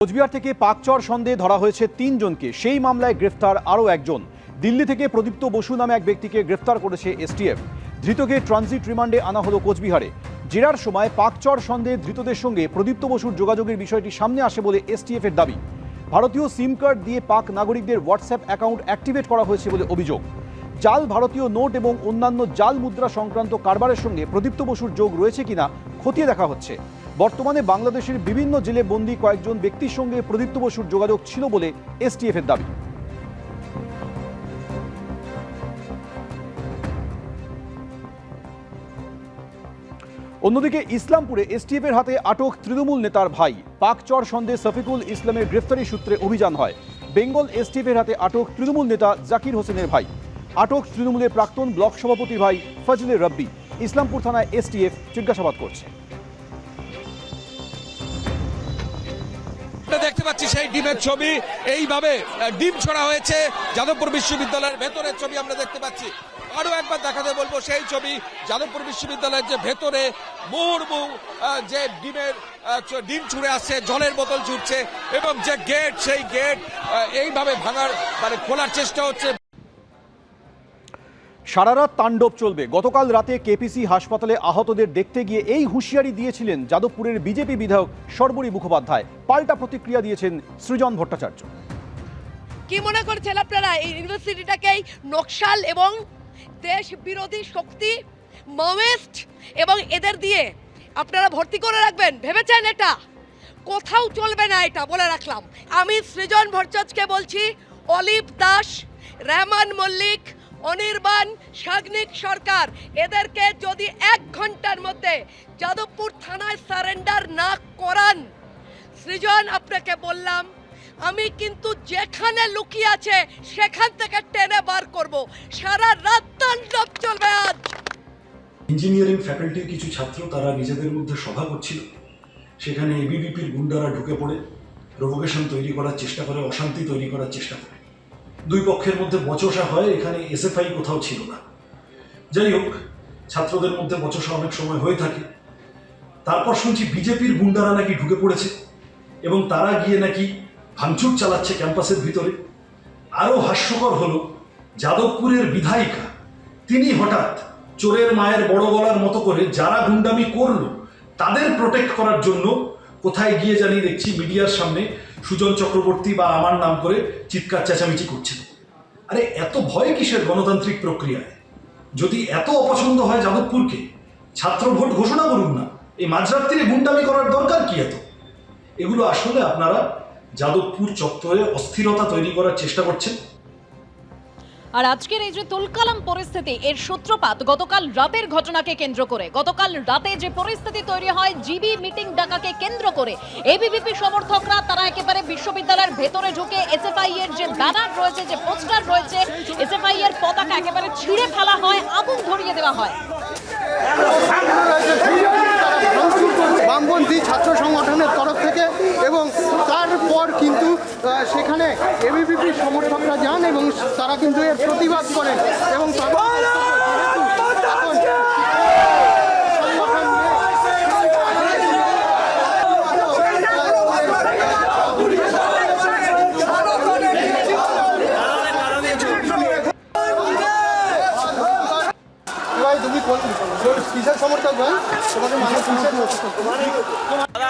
কোচবিহার থেকে পাকচর সন্দেহে ধরা হয়েছে ৩ জনকে। সেই মামলায় গ্রেফতার আরও একজন। দিল্লি থেকে প্রদীপ্ত বসু নামে এক ব্যক্তিকে গ্রেফতার করেছে এসটিএফ। ধৃতকে ট্রানজিট রিমান্ডে আনা হলো কোচবিহারে। জেরার সময় পাকচর সন্দেহে ধৃতদের সঙ্গে প্রদীপ্ত বসুর যোগাযোগের বিষয়টি সামনে আসে বলে এসটিএফ এর দাবি। ভারতীয় সিম কার্ড দিয়ে পাক নাগরিকদের হোয়াটসঅ্যাপ অ্যাকাউন্ট অ্যাক্টিভেট করা হয়েছে বলে অভিযোগ। জাল ভারতীয় নোট এবং অন্যান্য জাল মুদ্রা সংক্রান্ত কারবারের সঙ্গে প্রদীপ্ত বসুর যোগ রয়েছে কিনা খতিয়ে দেখা হচ্ছে। বর্তমানে বাংলাদেশের বিভিন্ন জেলে বন্দী কয়েকজন ব্যক্তির সঙ্গে প্রদীপ্ত বসুর যোগাযোগ ছিল বলে এসটিএফ এর দাবি। অন্যদিকে ইসলামপুরে এসটিএফ এর হাতে আটক তৃণমূল নেতার ভাই। পাকচর সন্দেহে শফিকুল ইসলামের গ্রেফতারি সূত্রে অভিযান হয়। বেঙ্গল এসটিএফ এর হাতে আটক তৃণমূল নেতা জাকির হোসেনের ভাই। আটক তৃণমূলের প্রাক্তন ব্লক সভাপতির ভাই ফজলে রব্বি। ইসলামপুর থানায় এসটিএফ জিজ্ঞাসাবাদ করছে। দেখতে পাচ্ছি সেই ডিমের ছবি, এইভাবে ডিম ছড়া হয়েছে যাদবপুর বিশ্ববিদ্যালয়ের ভেতরের ছবি আমরা দেখতে পাচ্ছি। আরো একবার দেখাতে বলবো সেই ছবি, যাদবপুর বিশ্ববিদ্যালয়ের যে ভেতরে মুহুর্মুহু যে ডিম ছুঁড়ে আসছে, জলের বোতল ছুটছে এবং যে গেট, সেই গেট এইভাবে ভাঙার খোলার চেষ্টা হচ্ছে। সারারাত তাণ্ডব চলবে। গতকাল রাতে কেপিসি হাসপাতালে আহতদের দেখতে গিয়ে এই হুঁশিয়ারি দিয়েছিলেন যাদবপুরের বিজেপি বিধায়ক সর্বরী মুখোপাধ্যায়। পাল্টা প্রতিক্রিয়া দিয়েছেন সৃজন ভট্টাচার্য। কি মনে করছেন আপনারা এই ইউনিভার্সিটিটাকেই নকশাল এবং দেশ বিরোধী শক্তি, মাওয়িস্ট এবং এদের দিয়ে আপনারা ভর্তি করে রাখবেন? ভেবেছেন? এটা কোথাও চলবে না, এটা বলে রাখলাম। আমি সৃজন ভট্টাচার্যকে বলছি, অলিভ দাস, রহমান মল্লিক, অনির্বাণ, সাগ্নিক সরকার, এদেরকে যদি 1 ঘন্টার মধ্যে যাদবপুর থানায় সারেন্ডার না করান, সৃজন আপনাকে বললাম আমি কিন্তু যেখানে লুকিয়ে আছে সেখান থেকে টেনে বার করব। সারা রাত তাণ্ডব চলবে আজ। ইঞ্জিনিয়ারিং ফ্যাকাল্টির কিছু ছাত্র তারা নিজেদের মধ্যে সভা করছিল, সেখানে এবিভিপির গুন্ডারা ঢুকে পড়ে প্রভোকেশন তৈরি করার চেষ্টা করে, অশান্তি তৈরি করার চেষ্টা করে। দুই পক্ষের মধ্যে বচসা হয়, এখানে এসএফআই কোথাও ছিল না। যাই হোক, ছাত্রদের মধ্যে বচসা অনেক সময় হয়ে থাকে। তারপর শুনছি বিজেপির গুন্ডারা নাকি ঢুকে পড়েছে এবং তারা গিয়ে নাকি ভাঙচুর চালাচ্ছে ক্যাম্পাসের ভিতরে। আরও হাস্যকর হলো, যাদবপুরের বিধায়িকা তিনি হঠাৎ চোরের মায়ের বড় গলার মতো করে যারা গুন্ডামি করলো তাদের প্রোটেক্ট করার জন্য কোথায় গিয়ে জানি দেখছি মিডিয়ার সামনে সুজন চক্রবর্তী বা আমার নাম করে চিৎকার চেঁচামেচি করছে। আরে এত ভয় কিসের গণতান্ত্রিক প্রক্রিয়ায়? যদি এত অপছন্দ হয় যাদবপুরকে, ছাত্র ভোট ঘোষণা করুন না। এই মাঝরাত্রিরে গুন্ডামি করার দরকার কি এত? এগুলো আসলে আপনারা যাদবপুর চত্বরে অস্থিরতা তৈরি করার চেষ্টা করছেন। আর আজকের এই যে তুলকালাম পরিস্থিতি, এর সূত্রপাত গতকাল রাতের ঘটনাকে কেন্দ্র করে। গতকাল রাতে যে পরিস্থিতি তৈরি হয় জিবি মিটিং ডাকাকে কেন্দ্র করে, এবিভিপি সমর্থকরা তারা একেবারে বিশ্ববিদ্যালয়ের ভেতরে ঢুকে এসএফআই এর যে ব্যানার রয়েছে, যে পোস্টার রয়েছে, এসএফআই এর পতাকা একেবারে ছিঁড়ে ফেলা হয়, আগুন ধরিয়ে দেওয়া হয়। বামপন্থী ছাত্র সংগঠনের তরফ থেকে, এবং তারপর কিন্তু সেখানে এবিভিপির সমর্থকরা যান এবং তারা কিন্তু এর প্রতিবাদ করেন এবং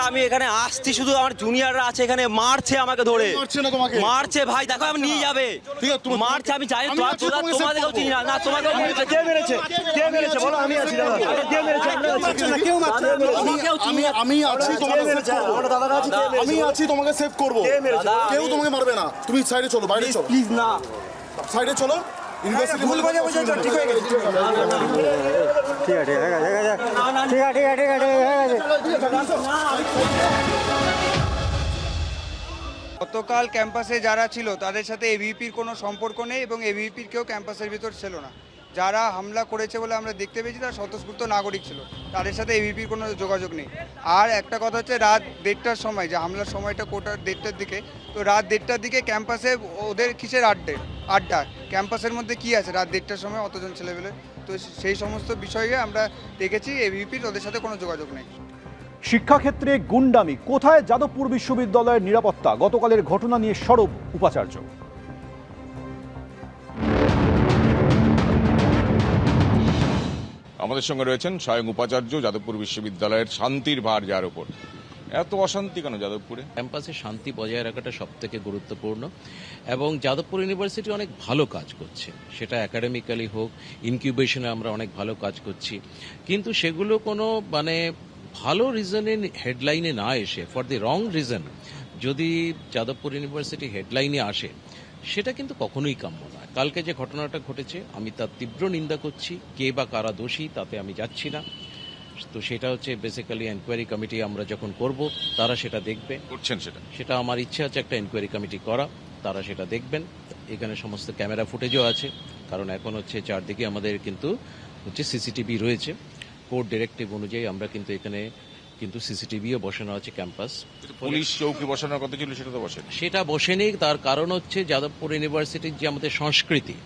আমি এখানে আসছি, শুধু আমার জুনিয়ররা আছে এখানে, মারছে আমাকে ধরে, মারছে ভাই। দেখো আমি নিয়ে যাবে, মারছে। আমি জানি তোমাদেরকেও চিনি না, তোমাকেও কে মেরেছে, কে মেরেছে বলো? আমি আছি, কে মেরেছে? আমি আছি, আমি আছি, তোমাকে সেভ করবো। কেউ তোমাকে মারবে না। তুমি সাইডে চলো, বাইরে চলো প্লিজ। না, সাইডে চলো। ইউনিভার্সিটি ভুল বোঝা ঠিক হয়ে গেছে। ঠিক আছে, গতকাল ক্যাম্পাসে যারা ছিল তাদের সাথে এবিভিপির কোনো সম্পর্ক নেই এবং এবিভিপির কেউ ক্যাম্পাসের ভিতর ছিল না। যারা হামলা করেছে বলে আমরা দেখতে পেয়েছি তারা স্বতঃস্ফূর্ত নাগরিক ছিল, তাদের সাথে এবিভিপির কোনো যোগাযোগ নেই। আর একটা কথা হচ্ছে, রাত 1:30টার সময়, যে হামলার সময়টা কোটার 1:30টার দিকে, তো রাত 1:30টার দিকে ক্যাম্পাসে ওদের কিসের আড্ডা? ক্যাম্পাসের মধ্যে কি আছে রাত 1:30টার সময় অতজন ছেলেবেলে? তো সেই সমস্ত বিষয়ে আমরা দেখেছি এবিভিপির ওদের সাথে কোনো যোগাযোগ নেই। শিক্ষাক্ষেত্রে গুন্ডামি, কোথায় যাদবপুর বিশ্ববিদ্যালয়ের নিরাপত্তা? গতকালের ঘটনা নিয়ে সরব উপাচার্য। আমাদের সঙ্গে রয়েছেন স্বয়ং উপাচার্য, যাদবপুর বিশ্ববিদ্যালয়ের শান্তির ভার যার উপর। এত অশান্তি কেন যাদবপুরে? ক্যাম্পাসে শান্তি বজায় রাখাটা সব থেকে গুরুত্বপূর্ণ এবং যাদবপুর ইউনিভার্সিটি অনেক ভালো কাজ করছে, সেটা একাডেমিক্যালি হোক, ইনকিউবেশনে আমরা অনেক ভালো কাজ করছি, কিন্তু সেগুলো কোনো ভালো রিজনে হেডলাইনে না এসে ফর দি রং রিজন যদি যাদবপুর ইউনিভার্সিটি হেডলাইনে আসে, সেটা কিন্তু কখনোই কাম্য নয়। কালকে যে ঘটনাটা ঘটেছে আমি তার তীব্র নিন্দা করছি, কে বা কারা দোষী তাতে আমি যাচ্ছি না। তো সেটা হচ্ছে বেসিক্যালি এনকোয়ারি কমিটি আমরা যখন করব তারা সেটা দেখবে। করছেন সেটা আমার ইচ্ছা আছে একটা এনকোয়ারি কমিটি করা, তারা সেটা দেখবেন। এখানে সমস্ত ক্যামেরা ফুটেজও আছে, কারণ এখন হচ্ছে চারদিকে আমাদের কিন্তু হচ্ছে সিসিটিভি রয়েছে। কোর্ট ডিরেক্টিভ অনুযায়ী আমরা কিন্তু এখানে কিন্তু সিসিটিভিও বসানো আছে ক্যাম্পাস। পুলিশ চৌকি বসানোর কথা ছিল, সেটা তো বসেনি। সেটা বসেনি, তার কারণ হচ্ছে যাদবপুর ইউনিভার্সিটির যে আমাদের সংস্কৃতি,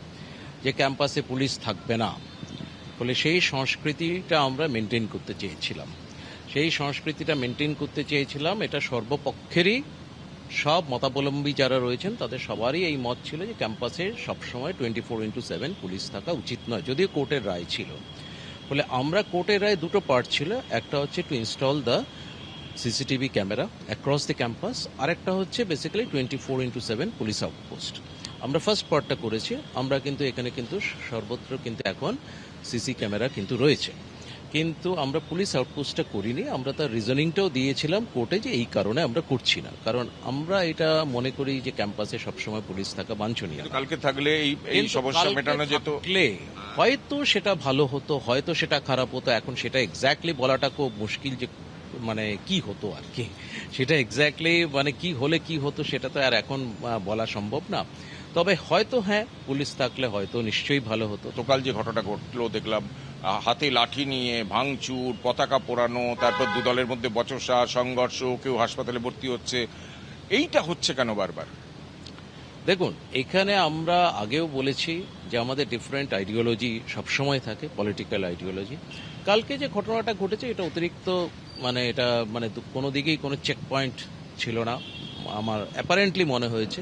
যে ক্যাম্পাসে পুলিশ থাকবে না, ফলে সেই সংস্কৃতিটা আমরা মেনটেন করতে চেয়েছিলাম। এটা সর্বপক্ষেরই, সব মতাবলম্বী যারা রয়েছেন তাদের সবারই এই মত ছিল যে ক্যাম্পাসে সবসময় 24/7 পুলিশ থাকা উচিত নয়, যদিও কোর্টের রায় ছিল। ফলে আমরা কোর্টের রায় দুটো পার্ট ছিল, একটা হচ্ছে to install the CCTV camera across the campus, আর একটা হচ্ছে বেসিক্যালি 24/7 পুলিশ আউটপোস্ট। আমরা ফার্স্ট পার্টটা করেছি। আমরা কিন্তু এখানে কিন্তু সর্বত্র কিন্তু এখন সিসি ক্যামেরা কিন্তু রয়েছে, কিন্তু আমরা পুলিশ আউটপোস্টটা করিনি। আমরা তার রিজনিংটাও দিয়েছিলাম কোর্টে যে এই কারণে আমরা করছি না, কারণ আমরা এটা মনে করি যে ক্যাম্পাসে সবসময় পুলিশ থাকা বাঞ্ছনীয়। কালকে থাকলে এই সমস্যা মেটানো যেত, হয়তো সেটা ভালো হতো, হয়তো সেটা খারাপ হতো। এখন সেটা এক্স্যাক্টলি বলাটা খুব মুশকিল যে কি হতো আর কি, সেটা এক্স্যাক্টলি কি হলে কি হতো সেটা তো আর এখন বলা সম্ভব না। তবে হয়তো হ্যাঁ, পুলিশ থাকলে হয়তো নিশ্চয়ই ভালো হতো। গতকাল যে ঘটনা ঘটলো দেখলাম, হাতে লাঠি নিয়ে ভাঙচুর, পতাকা পোড়ানো, তারপর দু দলের মধ্যে বচসা, সংঘর্ষ, কেউ হাসপাতালে ভর্তি হচ্ছে, এইটা হচ্ছে কেন বারবার? দেখুন, এখানে আমরা আগেও বলেছি যে আমাদের ডিফারেন্ট আইডিওলজি সবসময় থাকে, পলিটিক্যাল আইডিওলজি। কালকে যে ঘটনাটা ঘটেছে এটা অতিরিক্ত এটা কোনো দিকেই কোনো চেক পয়েন্ট ছিল না আমার অ্যাপারেন্টলি মনে হয়েছে।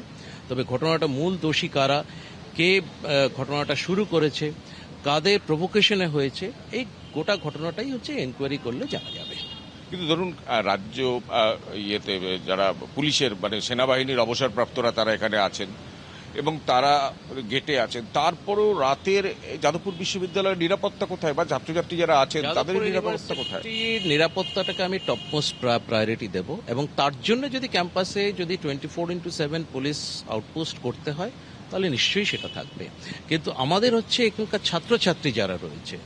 তবে ঘটনাটা মূল দোষী কারা, কে ঘটনাটা শুরু করেছে, কাদের প্রভোকেশনে হয়েছে, এই গোটা ঘটনাটাই হচ্ছে এনকোয়ারি করলে জানা যাবে। কিন্তু ধরুন রাজ্য ইয়েতে যারা পুলিশের সেনাবাহিনীর অবসরপ্রাপ্তরা তারা এখানে আছেন এবং তারা গেটে আছেন, তারপরও রাতের যাদবপুর বিশ্ববিদ্যালয়ের নিরাপত্তা কোথায়, বা ছাত্রছাত্রী যারা আছেন তাদের নিরাপত্তা কোথায়? নিরাপত্তাটাকে আমি টপমোস্ট প্রায়োরিটি দেব এবং তার জন্য যদি ক্যাম্পাসে যদি 24/7 পুলিশ আউটপোস্ট করতে হয় তাহলে নিশ্চয়ই সেটা থাকবে। কিন্তু আমাদের হচ্ছে এখানকার ছাত্রছাত্রী যারা রয়েছে,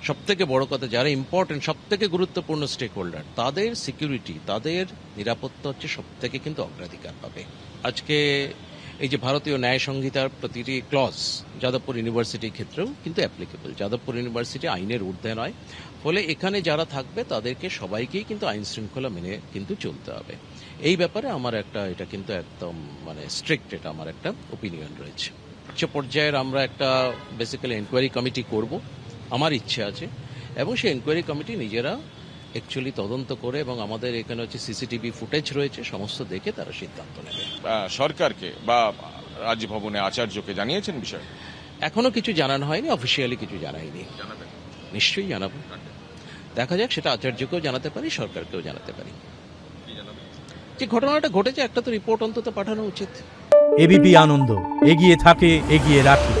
সব থেকে বড় কথা যারা ইম্পর্টেন্ট, সব থেকে গুরুত্বপূর্ণ স্টেক হোল্ডার, তাদের সিকিউরিটি, তাদের নিরাপত্তা হচ্ছে সব থেকে কিন্তু অগ্রাধিকার পাবে। আজকে এই যে ভারতীয় ন্যায় সংহিতার প্রতিটি ক্লজ যাদবপুর ইউনিভার্সিটির ক্ষেত্রেও কিন্তু অ্যাপ্লিকেবল। যাদবপুর ইউনিভার্সিটি আইনের ঊর্ধ্বে নয়, ফলে এখানে যারা থাকবে তাদেরকে সবাইকেই কিন্তু আইন শৃঙ্খলা মেনে কিন্তু চলতে হবে। এই ব্যাপারে আমার এটা কিন্তু একদম স্ট্রিক্ট, এটা আমার একটা ওপিনিয়ন রয়েছে। উচ্চ পর্যায়ের আমরা একটা বেসিক্যালি এনকোয়ারি কমিটি করব, আমার ইচ্ছে আছে, এবং সেই এনকোয়ারি কমিটি নিজেরা অ্যাকচুয়ালি তদন্ত করে, এবং আমাদের এখানে হচ্ছে সিসিটিভি ফুটেজ রয়েছে, সমস্ত দেখে তারা সিদ্ধান্ত নেবে। সরকারকে বা রাজভবনে আচার্যকে জানিয়েছেন বিষয়? এখনো কিছু জানানো হয়নি, অফিসিয়ালি কিছু জানাইনি। নিশ্চয়ই জানাবো, দেখা যাক, সেটা আচার্যকেও জানাতে পারি, সরকারকেও জানাতে পারি। যে ঘটনাটা ঘটেছে একটা তো রিপোর্ট অন্তত পাঠানো উচিত। এবিপি আনন্দ, এগিয়ে থাকে, এগিয়ে রাখে।